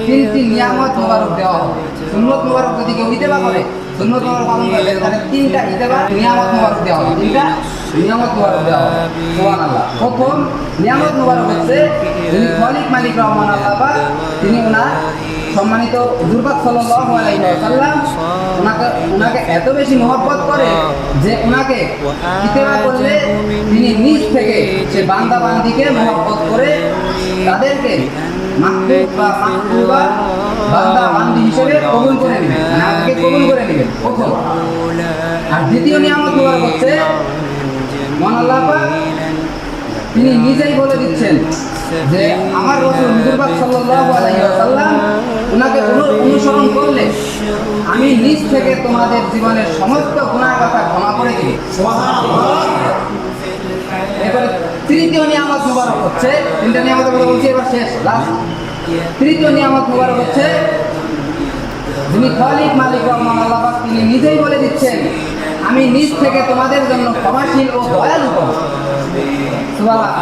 তিনটি নিয়ামত মোবারক দেওয়া হবে। সুন্নত মোবারক যদি কেউ ইতেবা করে, সুন্নত মোবারক পালন করলে তাহলে তিনটা ইতেবা নিয়ামত মোবারক দেওয়া হবে, তিনটা নিয়ামত মোবারক দেওয়া হবে। সুবহানাল্লাহ। প্রথম নিয়ামত মোবারক হচ্ছে যিনি খালিক মালিক রহমান আল্লাহ পাক, তিনি ওনার সম্মানিত হুজুর পাক সাল্লাল্লাহু আলাইহি ওয়াসাল্লাম ওনাকে এত বেশি মহব্বত করে যে ওনাকে ইতেবা করলে তিনি নিজ থেকে সে বান্দা বান্দিকে মহব্বত করে তাদেরকে মাহবুব বা মাহবুবা বান্দা বান্দি হিসেবে কবুল করে নেবেন, নামকে কবুল করে নেবেন প্রথম। আর দ্বিতীয় নিয়ামত মোবারক হচ্ছে মহান আল্লাহ পাক তিনি নিজেই বলে দিচ্ছেন যে আমার রাসূল হুজুর পাক সাল্লাল্লাহু আলাইহি ওয়াসাল্লাম ওনাকে অনুসরণ করলে আমি নিজ থেকে তোমাদের জীবনের সমস্ত গুনাহ কথা ক্ষমা করে দিই। সুবহানাল্লাহ। এবারে তৃতীয় নিয়ামত মোবারক হচ্ছে, তিনটা নিয়ামতের কথা বলছি, এবার শেষ লাস্ট। তৃতীয় নিয়ামত মোবারক হচ্ছে যিনি খালিক মালিক রহমান আল্লাহ পাক তিনি নিজেই বলে দিচ্ছেন আমি নিজ থেকে তোমাদের জন্য ক্ষমাশীল ও দয়ালু হব। সুবহানাল্লাহ।